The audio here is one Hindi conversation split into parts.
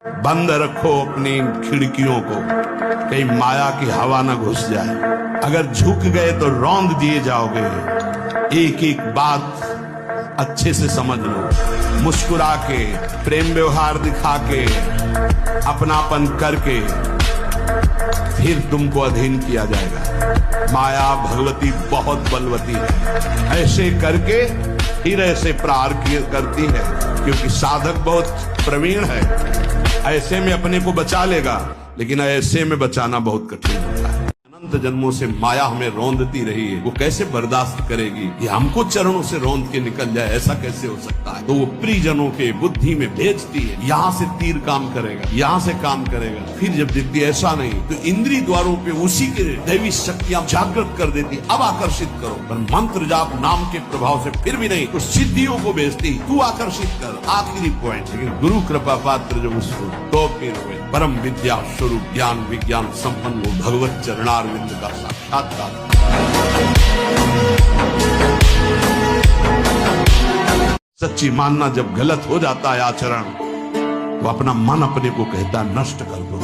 बंद रखो अपनी खिड़कियों को, कहीं माया की हवा न घुस जाए। अगर झुक गए तो रौंद दिए जाओगे। एक एक बात अच्छे से समझ लो, मुस्कुरा के, प्रेम व्यवहार दिखा के, अपनापन करके फिर तुमको अधीन किया जाएगा। माया भगवती बहुत बलवती है, ऐसे करके फिर ऐसे प्रहार करती है, क्योंकि साधक बहुत प्रवीण है। ऐसे में अपने को बचा लेगा, लेकिन ऐसे में बचाना बहुत कठिन होता है। अनंत जन्मों से माया हमें रौंदती रही है, वो कैसे बर्दाश्त करेगी कि हमको चरणों से रौंद के निकल जाए? ऐसा कैसे हो सकता है? तो वो प्रियजनों के बुद्धि में भेजती है, यहाँ से तीर काम करेगा, यहाँ से काम करेगा। फिर जब देखती है ऐसा नहीं, तो इंद्रिय द्वारों पे उसी के दैवी शक्तियां जागृत कर देती, अब आकर्षित करो। पर मंत्र जाप नाम के प्रभाव से फिर भी नहीं, तो सिद्धियों को भेजती, तू आकर्षित कर। आखिरी पॉइंट, लेकिन गुरु कृपा पात्र जब उसको तो फिर परम विद्या स्वरूप ज्ञान विज्ञान संपन्न वो भगवत चरणारविंद का साक्षात्कार। सच्ची मानना जब गलत हो जाता है आचरण, तो अपना मन अपने को कहता है नष्ट कर दो,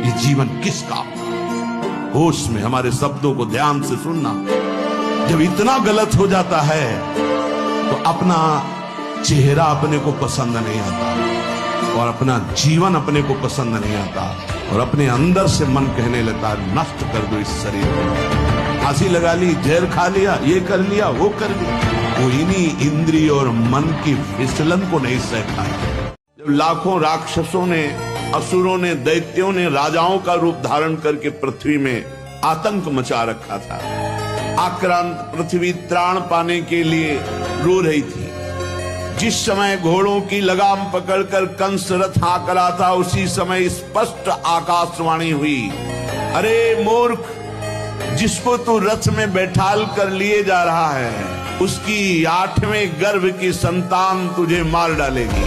ये जीवन किस काम का? होश में हमारे शब्दों को ध्यान से सुनना। जब इतना गलत हो जाता है तो अपना चेहरा अपने को पसंद नहीं आता, और अपना जीवन अपने को पसंद नहीं आता, और अपने अंदर से मन कहने लगता है नष्ट कर दो इस शरीर को। फांसी लगा ली, जहर खा लिया, ये कर लिया, वो कर लिया। वो इन्हीं इंद्रिय और मन की फिसलन को नहीं सहता है। जब लाखों राक्षसों ने, असुरों ने, दैत्यों ने राजाओं का रूप धारण करके पृथ्वी में आतंक मचा रखा था, आक्रांत पृथ्वी त्राण पाने के लिए रो रही थी। जिस समय घोड़ों की लगाम पकड़कर कंस रथ हाँक रहा था, उसी समय स्पष्ट आकाशवाणी हुई, अरे मूर्ख, जिसको तू रथ में बैठाल कर लिए जा रहा है, उसकी 8वें गर्भ की संतान तुझे मार डालेगी।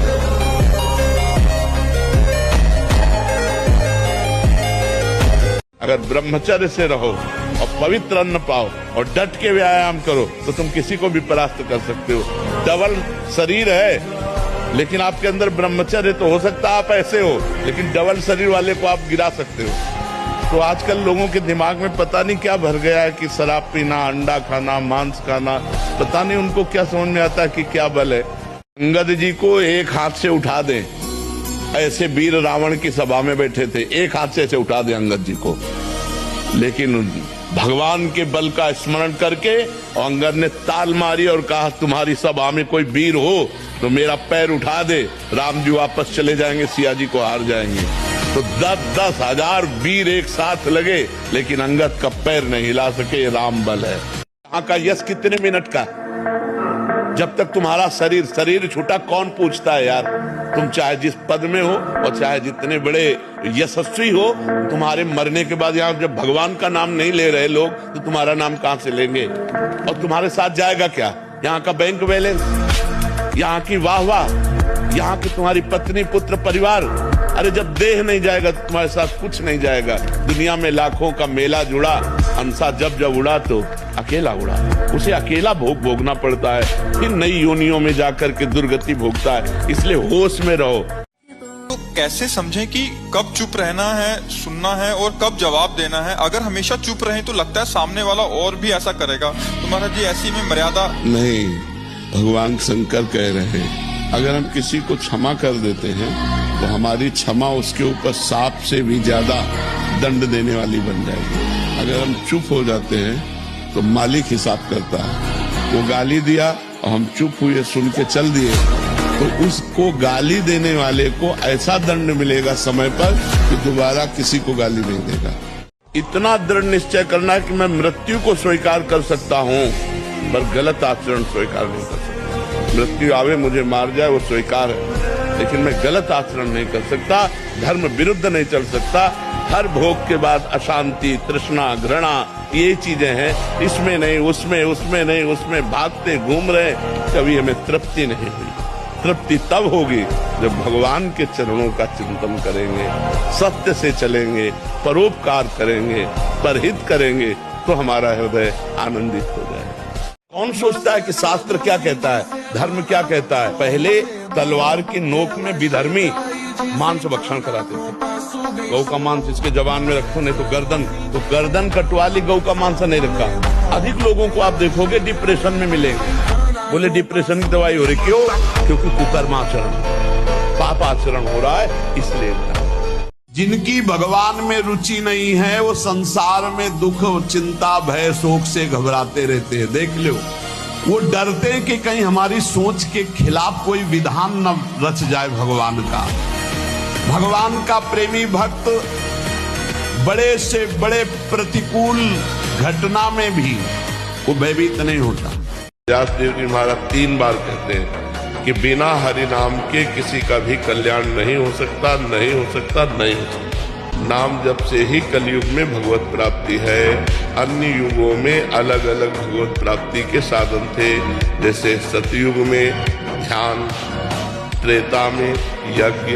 अगर ब्रह्मचर्य से रहो और पवित्र अन्न पाओ और डट के व्यायाम करो, तो तुम किसी को भी परास्त कर सकते हो। डबल शरीर है, लेकिन आपके अंदर ब्रह्मचर्य तो हो सकता है आप ऐसे हो, लेकिन डबल शरीर वाले को आप गिरा सकते हो। तो आजकल लोगों के दिमाग में पता नहीं क्या भर गया है कि शराब पीना, अंडा खाना, मांस खाना, पता नहीं उनको क्या समझ में आता है कि क्या बल है। अंगद जी को एक हाथ से उठा दें, ऐसे वीर रावण की सभा में बैठे थे, एक हाथ से ऐसे उठा दें अंगद जी को, लेकिन भगवान के बल का स्मरण करके अंगद ने ताल मारी और कहा, तुम्हारी सभा में कोई वीर हो तो मेरा पैर उठा दे, राम जी वापस चले जाएंगे, सिया जी को हार जाएंगे। तो 10-10 हजार वीर एक साथ लगे, लेकिन अंगद का पैर नहीं हिला सके। राम बल है। यहाँ का यश कितने मिनट का? जब तक तुम्हारा शरीर छूटा, कौन पूछता है यार? तुम चाहे जिस पद में हो और चाहे जितने बड़े यशस्वी हो, तुम्हारे मरने के बाद यहाँ जब भगवान का नाम नहीं ले रहे लोग, तो तुम्हारा नाम कहाँ से लेंगे? और तुम्हारे साथ जाएगा क्या? यहाँ का बैंक बैलेंस, यहाँ की वाह, यहाँ की तुम्हारी पत्नी, पुत्र, परिवार। अरे जब देह नहीं जाएगा तो तुम्हारे साथ कुछ नहीं जाएगा। दुनिया में लाखों का मेला जुड़ा, हंसा जब उड़ा तो अकेला उड़ा, उसे अकेला भोगना पड़ता है, फिर नई योनियों में जाकर के दुर्गति भोगता है। इसलिए होश में रहो। तो कैसे समझें कि कब चुप रहना है, सुनना है, और कब जवाब देना है? अगर हमेशा चुप रहें तो लगता है सामने वाला और भी ऐसा करेगा। तो महाराज जी, ऐसी में मर्यादा नहीं। भगवान शंकर कह रहे हैं, अगर हम किसी को क्षमा कर देते हैं तो हमारी क्षमा उसके ऊपर सांप से भी ज्यादा दंड देने वाली बन जाएगी। अगर हम चुप हो जाते हैं तो मालिक हिसाब करता है। वो गाली दिया और हम चुप हुए, सुन के चल दिए, तो उसको गाली देने वाले को ऐसा दंड मिलेगा समय पर कि दोबारा किसी को गाली नहीं देगा। इतना दृढ़ निश्चय करना है कि मैं मृत्यु को स्वीकार कर सकता हूँ, पर गलत आचरण स्वीकार नहीं कर सकता। मृत्यु आवे मुझे मार जाए वो स्वीकार है, लेकिन मैं गलत आचरण नहीं कर सकता, धर्म विरुद्ध नहीं चल सकता। हर भोग के बाद अशांति, तृष्णा, घृणा, ये चीजें हैं, इसमें नहीं, उसमें नहीं, उसमें भागते घूम रहे, कभी हमें तृप्ति नहीं हुई। तृप्ति तब होगी जब भगवान के चरणों का चिंतन करेंगे, सत्य से चलेंगे, परोपकार करेंगे, परहित करेंगे, तो हमारा हृदय आनंदित हो जाए। कौन सोचता है कि शास्त्र क्या कहता है, धर्म क्या कहता है? पहले तलवार की नोक में विधर्मी मांस भक्षण कराते थे। गौ का मांस इसके जबान में रखो, नहीं तो गर्दन कटवा ली, गौ का मांस नहीं रखा। अधिक लोगों को आप देखोगे डिप्रेशन में मिलेंगे। बोले डिप्रेशन की दवाई हो रही, क्यों? क्योंकि कुकर्माचरण, पाप आचरण हो रहा है, इसलिए। जिनकी भगवान में रुचि नहीं है वो संसार में दुख, चिंता, भय, शोक से घबराते रहते हैं। देख लो, वो डरते हैं कि कहीं हमारी सोच के खिलाफ कोई विधान न रच जाए भगवान का। भगवान का प्रेमी भक्त बड़े से बड़े प्रतिकूल घटना में भी वो भयभीत नहीं होता। व्यासदेव जी महाराज 3 बार कहते हैं कि बिना हरि नाम के किसी का भी कल्याण नहीं हो सकता, नहीं हो सकता, नहीं हो सकता। नाम जप से ही कलयुग में भगवत प्राप्ति है। अन्य युगों में अलग अलग भगवत प्राप्ति के साधन थे, जैसे सतयुग में ध्यान, त्रेता में यज्ञ,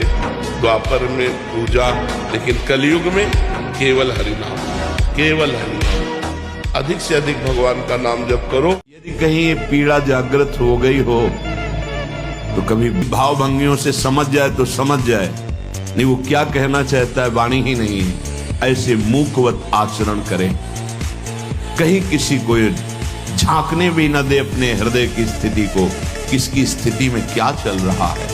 द्वापर में पूजा, लेकिन कलयुग में केवल हरि नाम, केवल हरि नाम। अधिक से अधिक भगवान का नाम जप करो। यदि कहीं ये पीड़ा जागृत हो गई हो तो कभी भाव भंगियों से समझ जाए तो समझ जाए, नहीं वो क्या कहना चाहता है वाणी ही नहीं है, ऐसे मूकवत आचरण करें। कहीं किसी को झांकने भी न दे अपने हृदय की स्थिति को, किसकी स्थिति में क्या चल रहा है।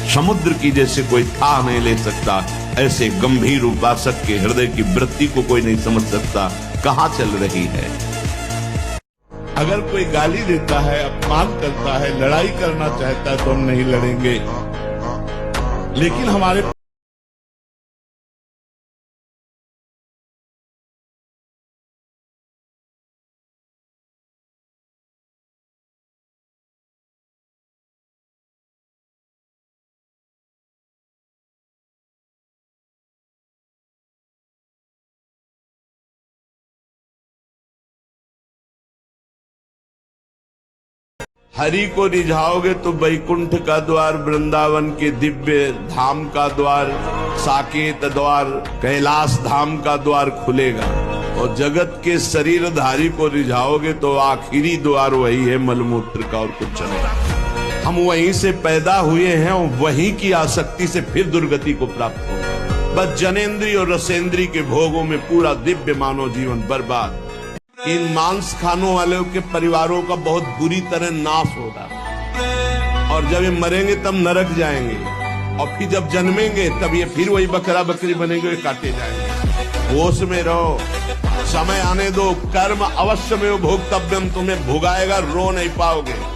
समुद्र की जैसे कोई था नहीं ले सकता, ऐसे गंभीर उपासक के हृदय की वृत्ति को कोई नहीं समझ सकता कहां चल रही है। अगर कोई गाली देता है, अपमान करता है, लड़ाई करना चाहता है तो हम नहीं लड़ेंगे, लेकिन हमारे हरि को रिझाओगे तो वैकुंठ का द्वार, वृंदावन के दिव्य धाम का द्वार, साकेत द्वार, कैलाश धाम का द्वार खुलेगा। और जगत के शरीरधारी को रिझाओगे तो आखिरी द्वार वही है मलमूत्र का, और कुछ नहीं। हम वहीं से पैदा हुए हैं और वहीं की आसक्ति से फिर दुर्गति को प्राप्त हो। बस जनेन्द्रीय और रसेंद्रीय के भोगों में पूरा दिव्य मानव जीवन बर्बाद। इन मांस खानों वालों के परिवारों का बहुत बुरी तरह नाश होगा, और जब ये मरेंगे तब नरक जाएंगे, और फिर जब जन्मेंगे तब ये फिर वही बकरा बकरी बनेंगे, काटे जाएंगे। होश में रहो, समय आने दो। कर्म अवश्य में भोक्तव्यम, तुम्हें भुगाएगा, रो नहीं पाओगे।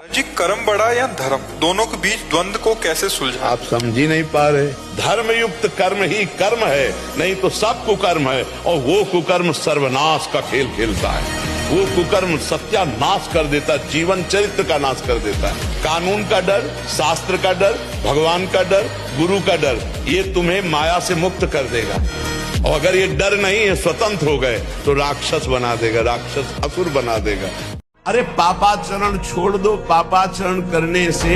जी, कर्म बड़ा या धर्म, दोनों के बीच द्वंद को कैसे सुलझाएं? आप समझ ही नहीं पा रहे। धर्म युक्त कर्म ही कर्म है, नहीं तो सब कुकर्म है। और वो कुकर्म सर्वनाश का खेल खेलता है। वो कुकर्म सत्यानाश कर देता है, जीवन चरित्र का नाश कर देता है। कानून का डर, शास्त्र का डर, भगवान का डर, गुरु का डर, ये तुम्हें माया से मुक्त कर देगा। और अगर ये डर नहीं है, स्वतंत्र हो गए, तो राक्षस बना देगा, राक्षस असुर बना देगा। अरे पापाचरण छोड़ दो। पापाचरण करने से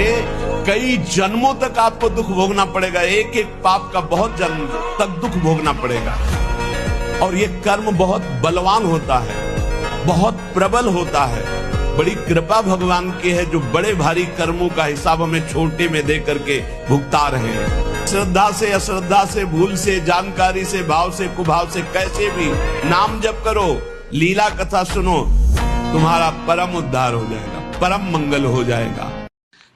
कई जन्मों तक आपको दुख भोगना पड़ेगा। एक एक पाप का बहुत जन्म तक दुख भोगना पड़ेगा। और ये कर्म बहुत बलवान होता है, बहुत प्रबल होता है। बड़ी कृपा भगवान की है जो बड़े भारी कर्मों का हिसाब हमें छोटे में दे करके भुगता रहे हैं। श्रद्धा से, अश्रद्धा से, भूल से, जानकारी से, भाव से, कुभाव से, कैसे भी नाम जप करो, लीला कथा सुनो, तुम्हारा परम उद्धार हो जाएगा, परम मंगल हो जाएगा।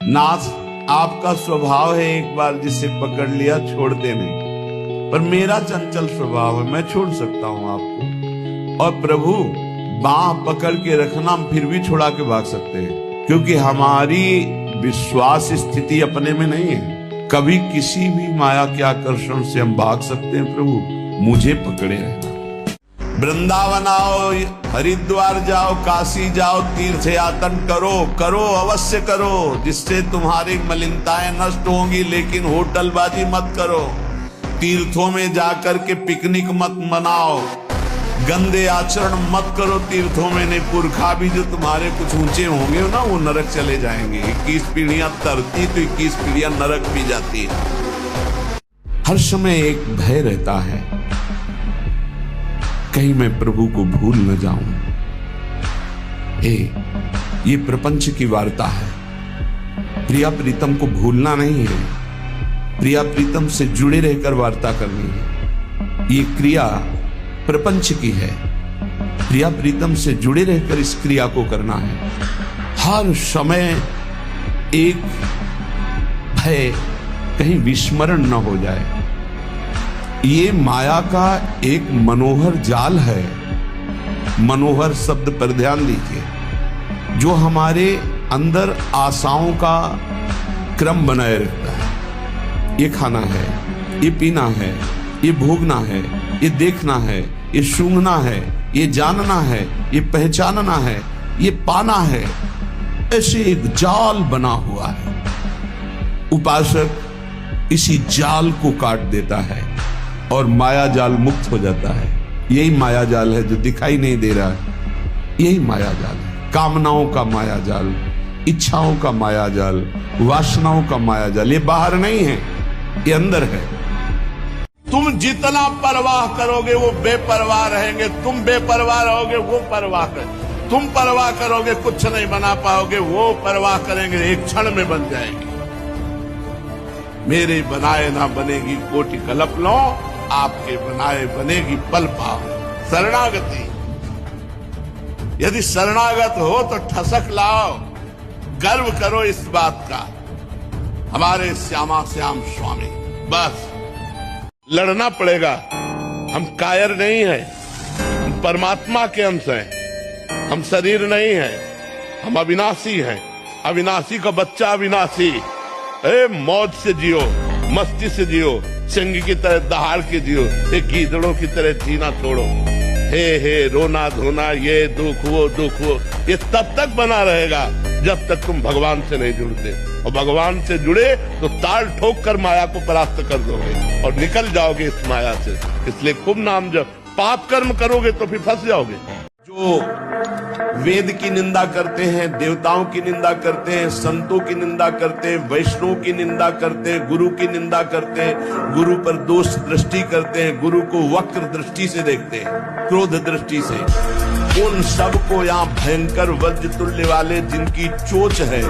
नाथ, आपका स्वभाव है एक बार जिसे पकड़ लिया छोड़ते नहीं, पर मेरा चंचल स्वभाव है, मैं छोड़ सकता हूं आपको। और प्रभु बाह पकड़ के रखना, हम फिर भी छुड़ा के भाग सकते हैं, क्योंकि हमारी विश्वास स्थिति अपने में नहीं है। कभी किसी भी माया के आकर्षण से हम भाग सकते हैं। प्रभु मुझे पकड़े रहना। वृंदावन आओ, हरिद्वार जाओ, काशी जाओ, तीर्थ यातन करो, करो, अवश्य करो, जिससे तुम्हारी मलिनताएं नष्ट होंगी। लेकिन होटलबाजी मत करो, तीर्थों में जाकर के पिकनिक मत मनाओ, गंदे आचरण मत करो तीर्थों में। नहीं, पुरखा भी जो तुम्हारे कुछ ऊंचे होंगे ना, वो नरक चले जाएंगे। 21 पीढ़ियां तरती तो 21 पीढ़ियां नरक भी जाती है। हर समय एक भय रहता है, कहीं मैं प्रभु को भूल न जाऊं, ये प्रपंच की वार्ता है। प्रिया प्रीतम को भूलना नहीं है, प्रिया प्रीतम से जुड़े रहकर वार्ता करनी है। ये क्रिया प्रपंच की है, प्रिया प्रीतम से जुड़े रहकर इस क्रिया को करना है। हर समय एक भय कहीं विस्मरण न हो जाए। ये माया का एक मनोहर जाल है। मनोहर शब्द पर ध्यान दीजिए, जो हमारे अंदर आशाओं का क्रम बनाए रखता है। ये खाना है, ये पीना है, ये भोगना है, ये देखना है, ये सूंघना है, ये जानना है, ये पहचानना है, ये पाना है। ऐसे एक जाल बना हुआ है। उपासक इसी जाल को काट देता है और माया जाल मुक्त हो जाता है। यही माया जाल है जो दिखाई नहीं दे रहा है। यही माया जाल है, कामनाओं का माया जाल, इच्छाओं का माया जाल, वासनाओं का माया जाल। ये बाहर नहीं है, ये अंदर है। तुम जितना परवाह करोगे वो बेपरवाह रहेंगे, तुम बेपरवाह रहोगे वो परवाह करेंगे। तुम परवाह करोगे कुछ नहीं बना पाओगे, वो परवाह करेंगे, एक क्षण में बन जाएंगे। मेरे बनाए ना बनेगी कोटि कल्प लो, आपके बनाए बनेगी पल पाओ। शरणागति, यदि शरणागत हो तो ठसक लाओ, गर्व करो इस बात का, हमारे श्यामा श्याम स्वामी। बस लड़ना पड़ेगा। हम कायर नहीं है, हम परमात्मा के अंश हैं, हम शरीर नहीं है, हम अविनाशी हैं। अविनाशी का बच्चा अविनाशी। मौज से जियो, मस्ती से जियो, सिंह की तरह दहाड़ के जियो, एक गीदड़ों की तरह जीना छोड़ो। हे रोना धोना, ये दुख वो, ये तब तक बना रहेगा जब तक तुम भगवान से नहीं जुड़ते। और भगवान से जुड़े तो ताल ठोक कर माया को परास्त कर दोगे और निकल जाओगे इस माया से। इसलिए खूब नाम जब पाप कर्म करोगे तो फिर फंस जाओगे। जो वेद की निंदा करते हैं, देवताओं की निंदा करते हैं, संतों की निंदा करते हैं, वैष्णव की निंदा करते हैं, गुरु की निंदा करते हैं, गुरु पर दोष दृष्टि करते हैं, गुरु को वक्र दृष्टि से देखते हैं, क्रोध दृष्टि से, उन सबको यहाँ भयंकर वज्र तुल्य वाले जिनकी चोंच है,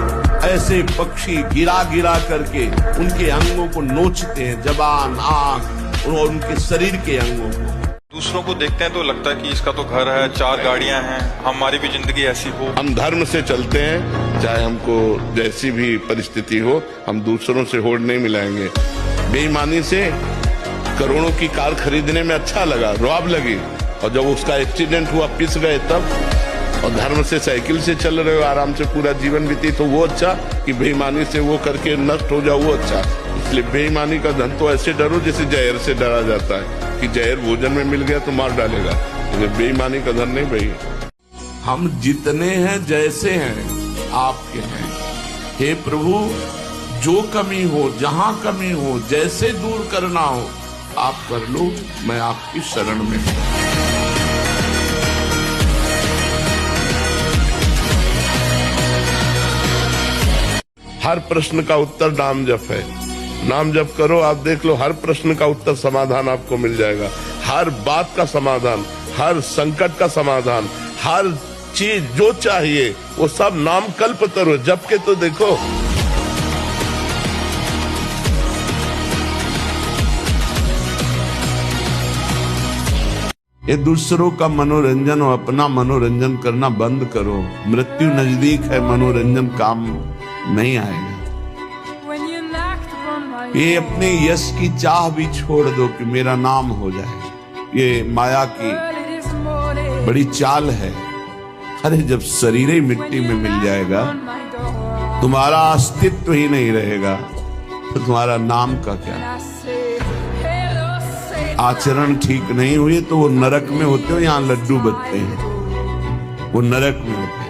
ऐसे पक्षी गिरा गिरा करके उनके अंगों को नोचते हैं, जबान, आंख और उनके शरीर के अंगों को। दूसरों को देखते हैं तो लगता है कि इसका तो घर है, 4 गाड़ियां हैं, हमारी भी जिंदगी ऐसी हो। हम धर्म से चलते हैं, चाहे हमको जैसी भी परिस्थिति हो, हम दूसरों से होड़ नहीं मिलाएंगे। बेईमानी से करोड़ों की कार खरीदने में अच्छा लगा, रुआब लगी, और जब उसका एक्सीडेंट हुआ पिस गए तब। और धर्म से साइकिल से चल रहे हो, आराम से पूरा जीवन बीती, तो वो अच्छा कि बेईमानी से वो करके नष्ट हो जाओ, वो अच्छा। इसलिए बेईमानी का धन तो ऐसे डरो जैसे जहर से डरा जाता है कि जहर भोजन में मिल गया तो मार डालेगा, तो बेईमानी का धन नहीं भाई। हम जितने हैं जैसे हैं आपके हैं। हे प्रभु, जो कमी हो, जहां कमी हो, जैसे दूर करना हो आप कर लो, मैं आपकी शरण में हूं। हर प्रश्न का उत्तर नाम जप है। नाम जप करो, आप देख लो, हर प्रश्न का उत्तर समाधान आपको मिल जाएगा। हर बात का समाधान, हर संकट का समाधान, हर चीज जो चाहिए वो सब नाम कल्प करो, जप के तो देखो। ये दूसरों का मनोरंजन और अपना मनोरंजन करना बंद करो। मृत्यु नजदीक है, मनोरंजन काम नहीं आएगा। ये अपने यश की चाह भी छोड़ दो कि मेरा नाम हो जाए। ये माया की बड़ी चाल है। अरे जब शरीर ही मिट्टी में मिल जाएगा, तुम्हारा अस्तित्व ही नहीं रहेगा, तो तुम्हारा नाम का क्या। आचरण ठीक नहीं हुए तो वो नरक में होते हो, यहाँ लड्डू बचते हैं, वो नरक में होते हैं।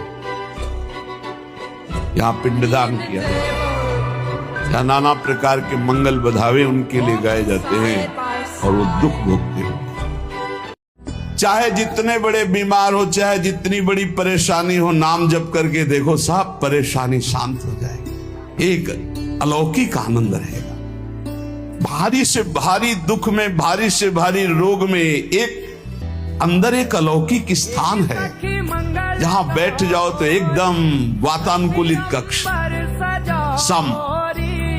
यहाँ पिंडदान किया जाता है, यहाँ नाना प्रकार के मंगल बधावे उनके लिए गाए जाते हैं और वो दुख भोगते हैं। चाहे जितने बड़े बीमार हो, चाहे जितनी बड़ी परेशानी हो, नाम जप करके देखो, सब परेशानी शांत हो जाएगी। एक अलौकिक आनंद रहेगा। भारी से भारी दुख में, भारी से भारी रोग में एक अंदर एक अलौकिक स्थान है। जहां बैठ जाओ तो एकदम वातानुकूलित कक्ष, सम,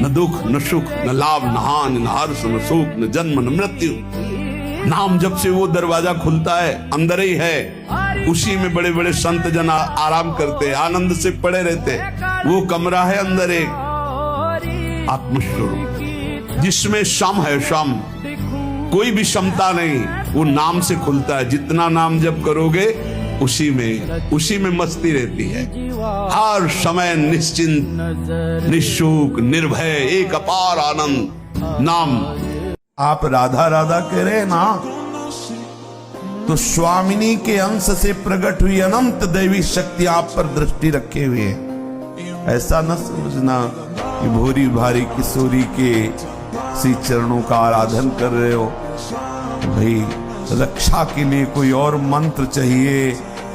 न दुख न सुख न लाभ न हानि न हर्ष न सुख न जन्म न मृत्यु। नाम जब से वो दरवाजा खुलता है, अंदर ही है, उसी में बड़े बड़े संत जन आराम करते, आनंद से पड़े रहते। वो कमरा है अंदर एक आत्मस्वरूप, जिसमें सम है, सम, कोई भी क्षमता नहीं, वो नाम से खुलता है। जितना नाम जप करोगे उसी में मस्ती रहती है। हर समय निश्चिंत, निशुक, निर्भय, एक अपार आनंद। नाम, आप राधा राधा कह रहे हैं ना, तो स्वामिनी के अंश से प्रकट हुई अनंत दैवी शक्ति आप पर दृष्टि रखे हुए है। ऐसा न समझना कि भोरी भारी किशोरी के श्री चरणों का आराधन कर रहे हो। भाई, रक्षा के लिए कोई और मंत्र चाहिए,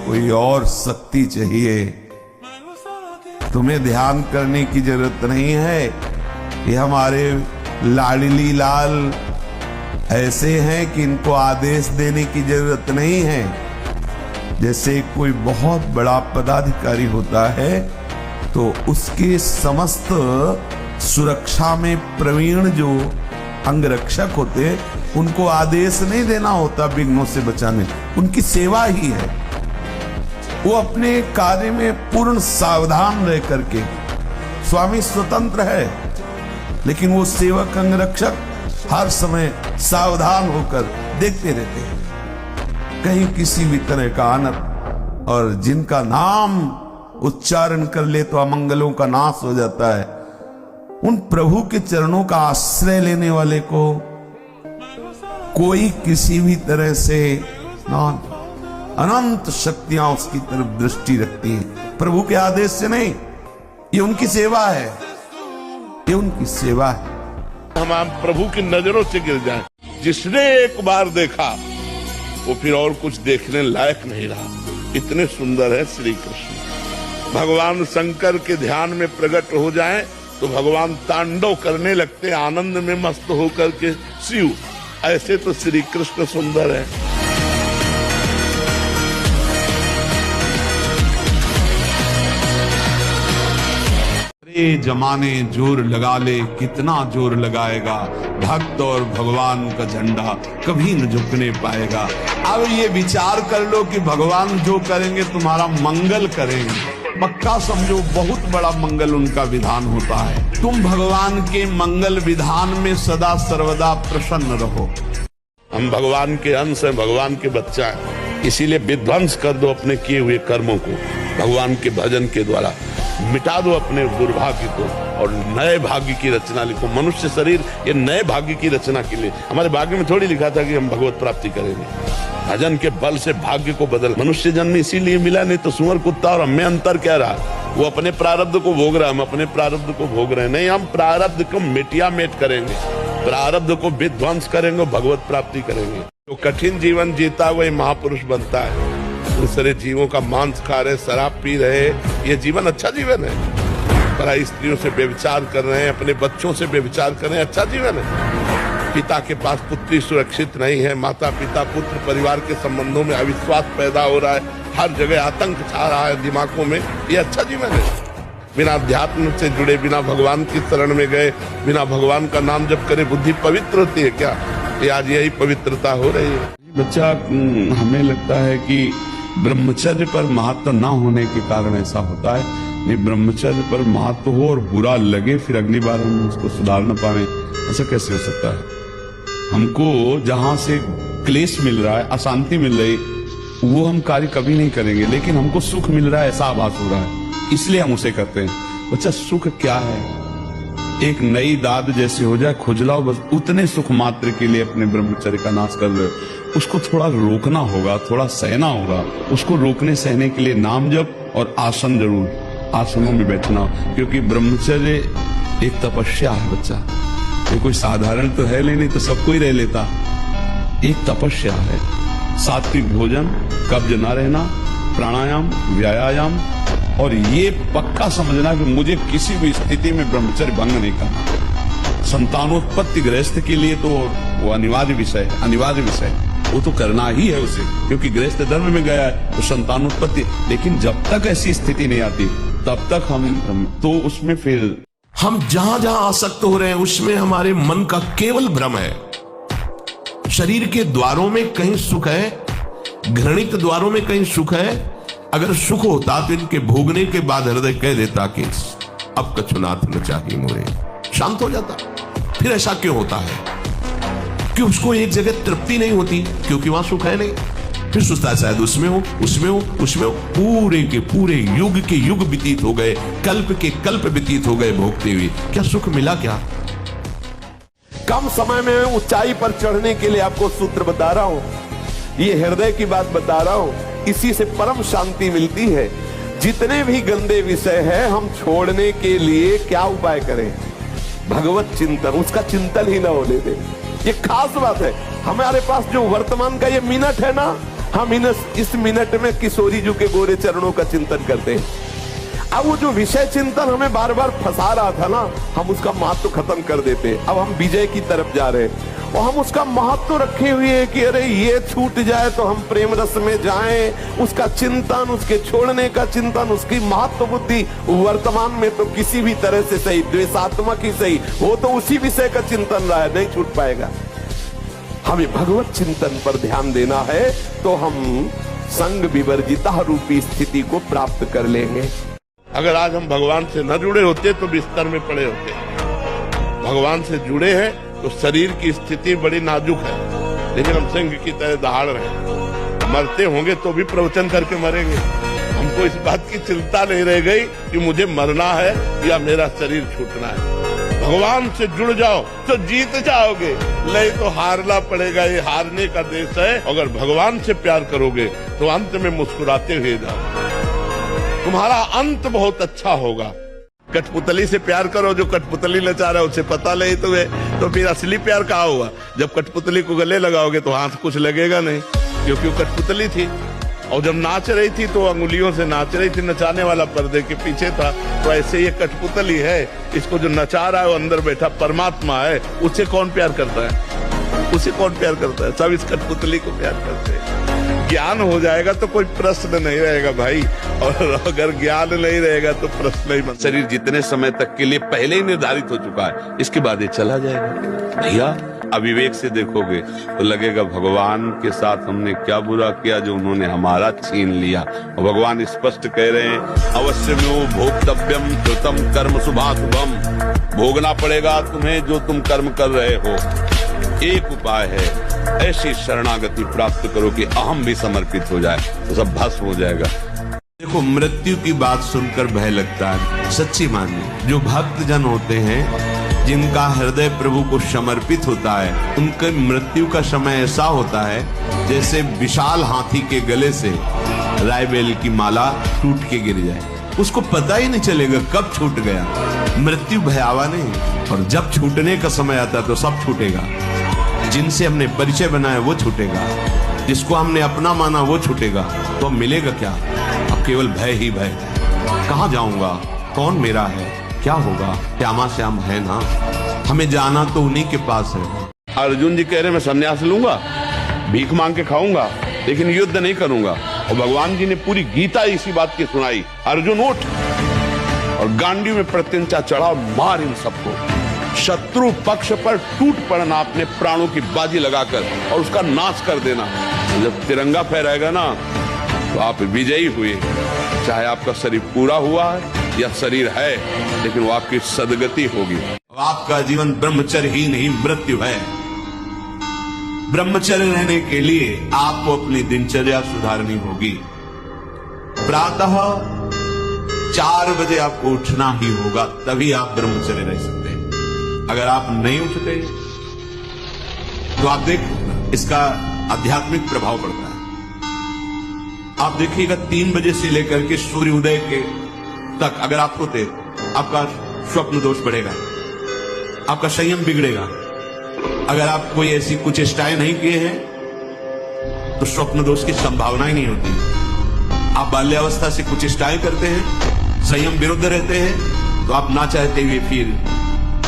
कोई और शक्ति चाहिए। तुम्हें ध्यान करने की जरूरत नहीं है। ये हमारे लाडली लाल ऐसे हैं कि इनको आदेश देने की जरूरत नहीं है। जैसे कोई बहुत बड़ा पदाधिकारी होता है तो उसके समस्त सुरक्षा में प्रवीण जो अंगरक्षक होते, उनको आदेश नहीं देना होता विघ्नों से बचाने, उनकी सेवा ही है। वो अपने कार्य में पूर्ण सावधान रह करके, स्वामी स्वतंत्र है लेकिन वो सेवक अंगरक्षक हर समय सावधान होकर देखते रहते हैं कहीं किसी भी तरह का अनर्थ। और जिनका नाम उच्चारण कर ले तो अमंगलों का नाश हो जाता है। उन प्रभु के चरणों का आश्रय लेने वाले को कोई किसी भी तरह से अनंत शक्तियां उसकी तरफ दृष्टि रखती हैं, प्रभु के आदेश से नहीं। ये उनकी सेवा है, ये उनकी सेवा है। हम आप प्रभु की नजरों से गिर जाएं। जिसने एक बार देखा वो फिर और कुछ देखने लायक नहीं रहा। इतने सुंदर है श्री कृष्ण। भगवान शंकर के ध्यान में प्रकट हो जाएं तो भगवान तांडव करने लगते, आनंद में मस्त होकर के शिव। ऐसे तो श्री कृष्ण सुंदर है। जमाने जोर लगा ले, कितना जोर लगाएगा, भक्त और भगवान का झंडा कभी न झुकने पाएगा। अब ये विचार कर लो कि भगवान जो करेंगे तुम्हारा मंगल करेंगे, पक्का समझो बहुत बड़ा मंगल उनका विधान होता है। तुम भगवान के मंगल विधान में सदा सर्वदा प्रसन्न रहो। हम भगवान के अंश हैं, भगवान के बच्चा हैं, इसीलिए विध्वंस कर दो अपने किए हुए कर्मों को भगवान के भजन के द्वारा। मिटा दो अपने दुर्भाग्य को और नए भाग्य की रचना लिखो। मनुष्य शरीर ये नए भाग्य की रचना के लिए, हमारे भाग्य में थोड़ी लिखा था कि हम भगवत प्राप्ति करेंगे। भजन के बल से भाग्य को बदल। मनुष्य जन्म इसीलिए मिला, नहीं तो सुअर कुत्ता और हमें अंतर क्या रहा। वो अपने प्रारब्ध को भोग रहा है, हम अपने प्रारब्ध को भोग रहे हैं। नहीं, हम प्रारब्ध को मिटिया मेट करेंगे, प्रारब्ध को विध्वंस करेंगे, भगवत प्राप्ति करेंगे। जो कठिन जीवन जीता वही महापुरुष बनता है। दूसरे जीवों का मांस खा रहे, शराब पी रहे, ये जीवन अच्छा जीवन है। पराई स्त्रियों से व्यभिचार कर रहे हैं, अपने बच्चों से व्यभिचार कर रहे हैं, अच्छा जीवन है। पिता के पास पुत्री सुरक्षित नहीं है, माता पिता पुत्र परिवार के संबंधों में अविश्वास पैदा हो रहा है, हर जगह आतंक छा रहा है दिमागों में, ये अच्छा जीवन है। बिना अध्यात्म से जुड़े, बिना भगवान की शरण में गए, बिना भगवान का नाम जप करे बुद्धि पवित्र होती है क्या? ये आज यही पवित्रता हो रही है। बच्चा, हमें लगता है कि ब्रह्मचर्य पर महत्व न होने के कारण ऐसा होता है। नहीं, ब्रह्मचर्य पर महत्व हो और बुरा लगे फिर अगली बार हम उसको सुधार न पाए, ऐसा कैसे हो सकता है? हमको जहां से क्लेश मिल रहा है, अशांति मिल रही, वो हम कार्य कभी नहीं करेंगे, लेकिन हमको सुख मिल रहा है ऐसा आभास हो रहा है, इसलिए हम उसे करते हैं। बच्चा, सुख क्या है? एक नई दाद जैसे हो जाए, खुजलाओ, बस उतने सुख मात्र के लिए अपने ब्रह्मचर्य का नाश कर रहे हो। उसको थोड़ा रोकना होगा, थोड़ा सहना होगा। उसको रोकने सहने के लिए नाम जप और आसन जरूर, आसनों में बैठना, क्योंकि ब्रह्मचर्य एक तपस्या है बच्चा। ये कोई साधारण तो है नहीं तो सबको ही रह लेता। एक तपस्या है। सात्विक भोजन, कब्ज न रहना, प्राणायाम, व्यायाम, और ये पक्का समझना कि मुझे किसी भी स्थिति में ब्रह्मचर्य भंग नहीं करना। संतानोत्पत्ति गृहस्थ के लिए तो वो अनिवार्य विषय है, अनिवार्य विषय है। वो तो करना ही है उसे, क्योंकि गृहस्थ धर्म में गया है तो संतानोत्पत्ति। लेकिन जब तक ऐसी स्थिति नहीं आती तब तक हम तो उसमें फिर हम जहां जहां आसक्त हो रहे हैं उसमें हमारे मन का केवल भ्रम है। शरीर के द्वारों में कहीं सुख है, घृणित द्वारों में कहीं सुख है। अगर सुख होता तो इनके भोगने के बाद हृदय कह देता कि अब कछुनाथ न चाहिए मोरे, शांत हो जाता। फिर ऐसा क्यों होता है कि उसको एक जगह तृप्ति नहीं होती? क्योंकि वहां सुख है नहीं। फिर सोचता है शायद उसमें हो, उसमें हो, उसमें हो। पूरे के पूरे युग के युग व्यतीत हो गए, कल्प के कल्प व्यतीत हो गए भोगते हुए, क्या सुख मिला? क्या कम समय में ऊंचाई पर चढ़ने के लिए आपको सूत्र बता रहा हूं, ये हृदय की बात बता रहा हूं। इसी से परम शांति मिलती है। जितने भी गंदे विषय है हम छोड़ने के लिए क्या उपाय करें? भगवत चिंतन, उसका चिंतन ही ना होने दे। ये खास बात है। हमारे पास जो वर्तमान का ये मिनट है ना, हम इस मिनट में किशोरी जी के गोरे चरणों का चिंतन करते हैं। अब वो जो विषय चिंतन हमें बार बार फंसा रहा था ना, हम उसका महत्व खत्म कर देते। अब हम विजय की तरफ जा रहे हैं और हम उसका महत्व रखे हुए हैं कि अरे ये छूट जाए तो हम प्रेम रस में जाएं। उसका चिंतन, उसके छोड़ने का चिंतन, उसकी महत्व बुद्धि वर्तमान में तो किसी भी तरह से सही, द्वेषात्मक ही सही, वो तो उसी विषय का चिंतन रहा है, नहीं छूट पाएगा। हमें भगवत चिंतन पर ध्यान देना है तो हम संग विवर्जिता रूपी स्थिति को प्राप्त कर लेंगे। अगर आज हम भगवान से न जुड़े होते तो बिस्तर में पड़े होते। भगवान से जुड़े हैं तो शरीर की स्थिति बड़ी नाजुक है, लेकिन हम सिंह की तरह दहाड़ रहे हैं। मरते होंगे तो भी प्रवचन करके मरेंगे। हमको इस बात की चिंता नहीं रह गई कि मुझे मरना है या मेरा शरीर छूटना है। भगवान से जुड़ जाओ तो जीत जाओगे, नहीं तो हारना पड़ेगा। ये हारने का देश है। अगर भगवान से प्यार करोगे तो अंत में मुस्कुराते हुए जाओ, तुम्हारा अंत बहुत अच्छा होगा। कठपुतली से प्यार करो, जो कठपुतली नचा रहा है उसे पता नहीं तुम्हें, तो फिर असली प्यार कहाँ हुआ? जब कठपुतली को गले लगाओगे तो हाथ कुछ लगेगा नहीं, क्योंकि वो कठपुतली थी। और जब नाच रही थी तो अंगुलियों से नाच रही थी, नचाने वाला पर्दे के पीछे था। तो ऐसे ये कठपुतली है, इसको जो नचा रहा है वो अंदर बैठा परमात्मा है। उसे कौन प्यार करता है? उसे कौन प्यार करता है? सब इस कठपुतली को प्यार करते हैं। ज्ञान हो जाएगा तो कोई प्रश्न नहीं रहेगा भाई, और अगर ज्ञान नहीं रहेगा तो प्रश्न ही बन। शरीर जितने समय तक के लिए पहले ही निर्धारित हो चुका है, इसके बाद ये चला जाएगा। भैया अविवेक से देखोगे तो लगेगा भगवान के साथ हमने क्या बुरा किया जो उन्होंने हमारा छीन लिया। और भगवान स्पष्ट कह रहे हैं, अवश्य में भोक्तव्यम कृतम कर्म शुभाशुभम, भोगना पड़ेगा तुम्हें जो तुम कर्म कर रहे हो। एक उपाय है, ऐसी शरणागति प्राप्त करो कि अहम भी समर्पित हो जाए, तो सब भस्म हो जाएगा। देखो, मृत्यु की बात सुनकर भय लगता है, सच्ची मानिए। जो भक्त जन होते हैं, जिनका हृदय प्रभु को समर्पित होता है, उनके मृत्यु का समय ऐसा होता है जैसे विशाल हाथी के गले से रायबेल की माला टूट के गिर जाए। उसको पता ही नहीं चलेगा कब छूट गया। मृत्यु भयावह नहीं, और जब छूटने का समय आता है तो सब छूटेगा। जिनसे हमने परिचय बनाया वो छूटेगा, जिसको हमने अपना माना वो छूटेगा। तो अब मिलेगा क्या? अब केवल भय ही भय। कहाँ जाऊंगा? कौन मेरा है? क्या होगा? श्यामा श्याम है ना, हमें जाना तो उन्हीं के पास है। अर्जुन जी कह रहे मैं संन्यास लूंगा, भीख मांग के खाऊंगा, लेकिन युद्ध नहीं करूंगा। और भगवान जी ने पूरी गीता इसी बात की सुनाई, अर्जुन उठ और गांडी में प्रत्यंचा चढ़ा, मार इन सबको। शत्रु पक्ष पर टूट पड़ना, अपने प्राणों की बाजी लगाकर, और उसका नाश कर देना। जब तिरंगा फहराएगा ना तो आप विजयी हुए। चाहे आपका शरीर पूरा हुआ है या शरीर है, लेकिन वो आपकी सदगति होगी। आपका जीवन ब्रह्मचर्य ही नहीं मृत्यु है। ब्रह्मचर्य रहने के लिए आपको अपनी दिनचर्या सुधारनी होगी। प्रातः 4 बजे आपको उठना ही होगा, तभी आप ब्रह्मचर्य रह सकते हैं। अगर आप नहीं उठते तो आप देखो इसका आध्यात्मिक प्रभाव पड़ता है। आप देखिएगा 3 बजे से लेकर के सूर्योदय के तक अगर आप सोते, आपका स्वप्न दोष बढ़ेगा, आपका संयम बिगड़ेगा। अगर आप कोई ऐसी कुछ चेष्टाएं नहीं किए हैं तो स्वप्न दोष की संभावना ही नहीं होती। आप बाल्यावस्था से कुछ चेष्टाएं करते हैं, संयम विरुद्ध रहते हैं, तो आप ना चाहते हुए फिर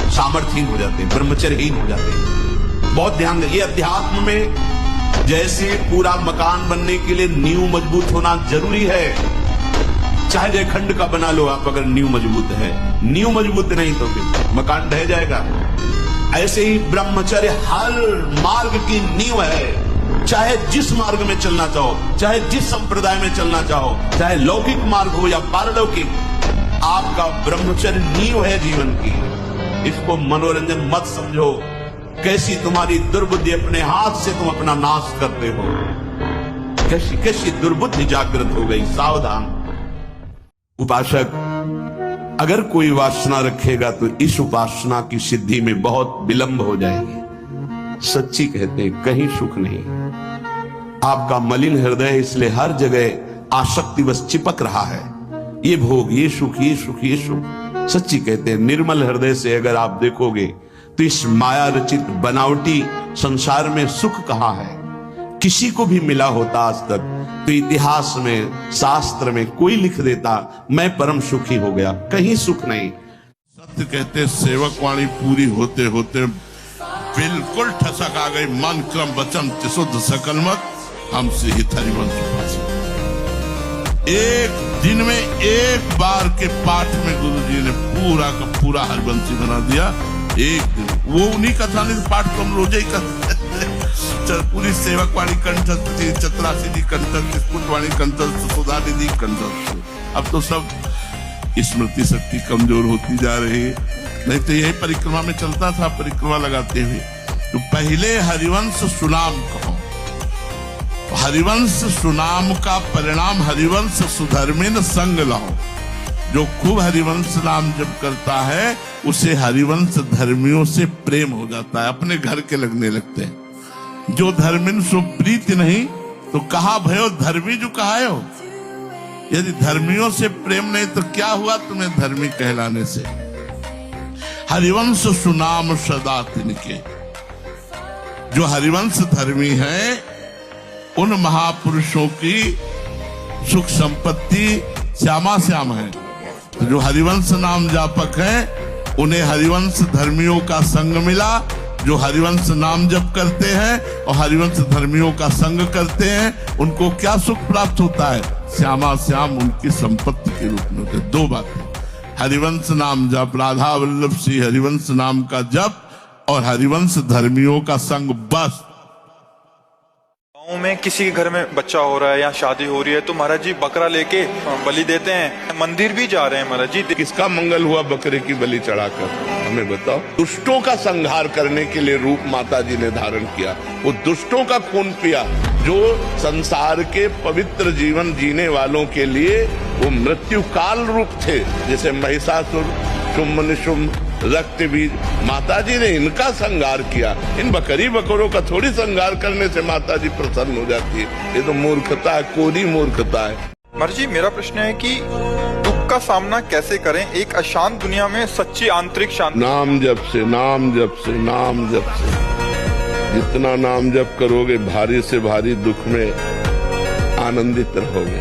सामर्थ्यहीन हो जाते हैं, ब्रह्मचर्यहीन हो जाते हैं। बहुत ध्यान दें, ये अध्यात्म में जैसे पूरा मकान बनने के लिए नींव मजबूत होना जरूरी है, चाहे जयखंड का बना लो आप, अगर नींव मजबूत है, नींव मजबूत नहीं तो फिर मकान ढह जाएगा। ऐसे ही ब्रह्मचर्य हर मार्ग की नींव है। चाहे जिस मार्ग में चलना चाहो, चाहे जिस संप्रदाय में चलना चाहो, चाहे लौकिक मार्ग हो या पारलौकिक, आपका ब्रह्मचर्य नींव है जीवन की। इसको मनोरंजन मत समझो। कैसी तुम्हारी दुर्बुद्धि, अपने हाथ से तुम अपना नाश करते हो। कैसी कैसी दुर्बुद्धि जागृत हो गई, सावधान। उपासक अगर कोई वासना रखेगा तो इस उपासना की सिद्धि में बहुत विलंब हो जाएगी। सच्ची कहते हैं, कहीं सुख नहीं। आपका मलिन हृदय इसलिए हर जगह आसक्ति बस चिपक रहा है। ये भोग, ये सुख, ये सुख, ये सुख। सच्ची कहते हैं, निर्मल हृदय से अगर आप देखोगे तो इस माया रचित बनावटी संसार में सुख कहाँ है? किसी को भी मिला होता आज तक तो इतिहास में, शास्त्र में कोई लिख देता मैं परम सुखी हो गया। कहीं सुख नहीं। सत्य कहते सेवक वाणी पूरी होते होते बिल्कुल ठसक आ गई। मन क्रम वचन शुद्ध सकल मत हमसे ही हरिवंश। एक दिन में एक बार के पाठ में गुरुजी ने पूरा का पूरा हरिवंशी बना दिया। एक दिन वो उन्हीं कथानिक पाठ को हम रोजे ही करते। पूरी सेवक वाणी कंठस्थ थी, चतुरासी जी कंठस्थ, स्फुट वाणी कंठस्थ, सुधा निधि कंठस्थ। अब तो सब स्मृति शक्ति कमजोर होती जा रही है। नहीं तो यही परिक्रमा में चलता था, परिक्रमा लगाते हुए। तो पहले हरिवंश सुनाम कहो। हरिवंश सुनाम का परिणाम हरिवंश सुधर्मिन संग लाओ। जो खूब हरिवंश नाम जप करता है उसे हरिवंश धर्मियों से प्रेम हो जाता है, अपने घर के लगने लगते हैं। जो धर्मिन सो प्रीति नहीं तो कहा भयो धर्मी जो कहा हो। यदि धर्मियों से प्रेम नहीं तो क्या हुआ तुम्हें धर्मी कहलाने से। हरिवंश सुनाम सदा तिनके। जो हरिवंश धर्मी है उन महापुरुषों की सुख संपत्ति श्यामा श्याम है। तो जो हरिवंश नाम जापक है उन्हें हरिवंश धर्मियों का संग मिला। जो हरिवंश नाम जप करते हैं और हरिवंश धर्मियों का संग करते हैं उनको क्या सुख प्राप्त होता है? श्यामा श्याम उनकी संपत्ति के रूप में होते। दो बातें, हरिवंश नाम जप, राधा वल्लभ श्री हरिवंश नाम का जप और हरिवंश धर्मियों का संग। बस गाँव में किसी के घर में बच्चा हो रहा है या शादी हो रही है तो महाराज जी बकरा लेके बलि देते हैं। मंदिर भी जा रहे हैं महाराज जी। किसका मंगल हुआ बकरे की बलि चढ़ाकर? हमें बताओ। दुष्टों का संहार करने के लिए रूप माता जी ने धारण किया। वो दुष्टों का खून पिया। जो संसार के पवित्र जीवन जीने वालों के लिए वो मृत्यु काल रूप थे। जैसे महिषासुर, शुम्भ निशुम्भ, रक्त बीज, माता जी ने इनका संहार किया। इन बकरी बकरों का थोड़ी संहार करने से माता जी प्रसन्न हो जाती है। ये तो मूर्खता है, कोरी मूर्खता है। महाराज जी मेरा प्रश्न है कि दुख का सामना कैसे करें एक अशांत दुनिया में सच्ची आंतरिक शांति? नाम जप से, नाम जप से, नाम जप से। जितना नाम जप करोगे भारी से भारी दुख में आनंदित रहोगे।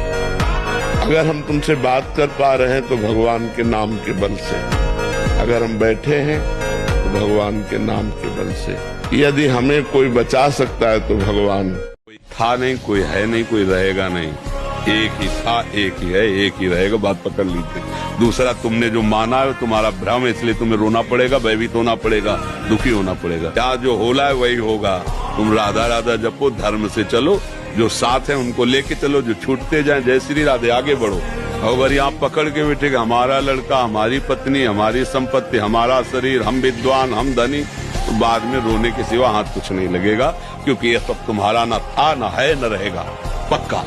अगर हम तुमसे बात कर पा रहे हैं तो भगवान के नाम के बल से। अगर हम बैठे हैं तो भगवान के नाम के बल से। यदि हमें कोई बचा सकता है तो भगवान। कोई था नहीं, कोई है नहीं, कोई रहेगा नहीं। एक ही था, एक ही है, एक ही रहेगा। बात पकड़ लीजिए। दूसरा, तुमने जो माना है तुम्हारा भ्रम है, इसलिए तुम्हें रोना पड़ेगा, भयभीत होना पड़ेगा, दुखी होना पड़ेगा। यहाँ जो होला है वही होगा। तुम राधा राधा जपो, धर्म से चलो, जो साथ है उनको लेके चलो, जो छूटते जाए जय श्री राधे, आगे बढ़ो। अगर यहाँ पकड़ के बैठेगा हमारा लड़का, हमारी पत्नी, हमारी संपत्ति, हमारा शरीर, हम विद्वान, हम धनी, तो बाद में रोने के सिवा हाथ कुछ नहीं लगेगा। क्योंकि ये सब तुम्हारा न था, न है, न रहेगा, पक्का।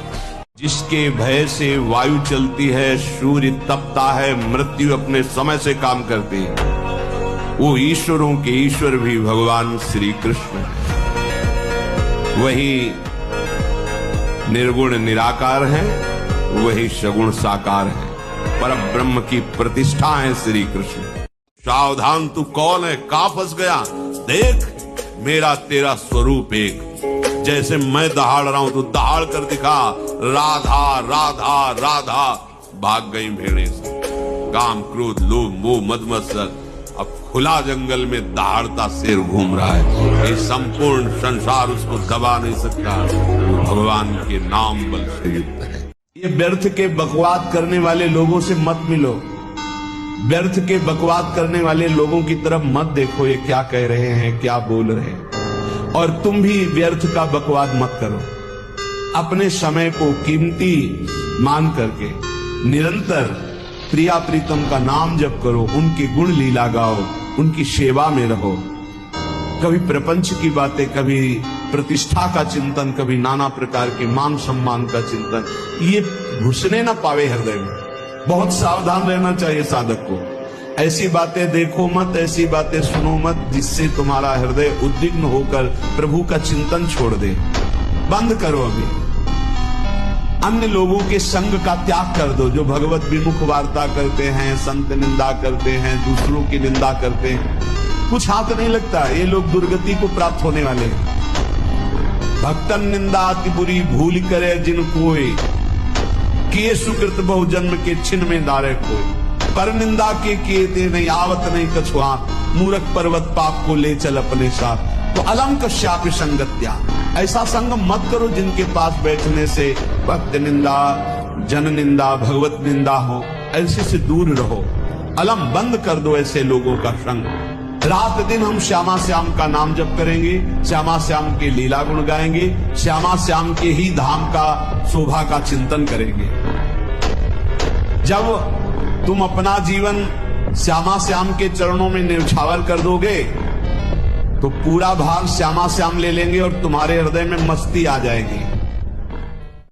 जिसके भय से वायु चलती है, सूर्य तपता है, मृत्यु अपने समय से काम करती है, वो ईश्वरों के ईश्वर भी भगवान श्री कृष्ण है। वही निर्गुण निराकार है, वही सगुण साकार है। पर ब्रह्म की प्रतिष्ठा है श्री कृष्ण। सावधान, तू कौन है? कहां फंस गया? देख, मेरा तेरा स्वरूप एक। जैसे मैं दहाड़ रहा हूं तो दहाड़ कर दिखा, राधा राधा राधा। भाग गई भेड़ें से। काम, क्रोध, लोभ, मोह, मद मत्सर अब खुला जंगल में दहाड़ता शेर घूम रहा है। ये संपूर्ण संसार उसको दबा नहीं सकता, वो भगवान के नाम बल से युक्त है। ये व्यर्थ के बकवाद करने वाले लोगों से मत मिलो, व्यर्थ के बकवाद करने वाले लोगों की तरफ मत देखो, ये क्या कह रहे हैं, क्या बोल रहे हैं, और तुम भी व्यर्थ का बकवाद मत करो। अपने समय को कीमती मान करके निरंतर प्रिया प्रीतम का नाम जप करो, उनके गुण लीला गाओ, उनकी सेवा में रहो। कभी प्रपंच की बातें, कभी प्रतिष्ठा का चिंतन, कभी नाना प्रकार के मान सम्मान का चिंतन, ये घुसने ना पावे हृदय में। बहुत सावधान रहना चाहिए साधक को। ऐसी बातें देखो मत, ऐसी बातें सुनो मत जिससे तुम्हारा हृदय उद्विग्न होकर प्रभु का चिंतन छोड़ दे। बंद करो अभी। अन्य लोगों के संग का त्याग कर दो, जो भगवत विमुख वार्ता करते हैं, संत निंदा करते हैं, दूसरों की निंदा करते हैं, कुछ हाथ नहीं लगता। ये लोग दुर्गति को प्राप्त होने वाले हैं। भक्तन निंदा अति बुरी भूल करे जिन कोई, किए सुकृत बहु जन्म के छिन में दारे कोई। पर निंदा के किए ते नहीं आवत नहीं कछुआ, मूरख पर्वत पाप को ले चल अपने साथ। तो अलम कश्यापि संगत्या, ऐसा संग मत करो जिनके पास बैठने से भक्त निंदा, जन निंदा, भगवत निंदा हो। ऐसे से दूर रहो, अलम बंद कर दो ऐसे लोगों का संग। रात दिन हम श्यामा श्याम का नाम जप करेंगे, श्यामा श्याम के लीला गुण गाएंगे, श्यामा श्याम के ही धाम का शोभा का चिंतन करेंगे। जब तुम अपना जीवन श्यामा श्याम के चरणों में न्यौछावर कर दोगे तो पूरा भार श्यामा श्याम ले लेंगे और तुम्हारे हृदय में मस्ती आ जाएगी।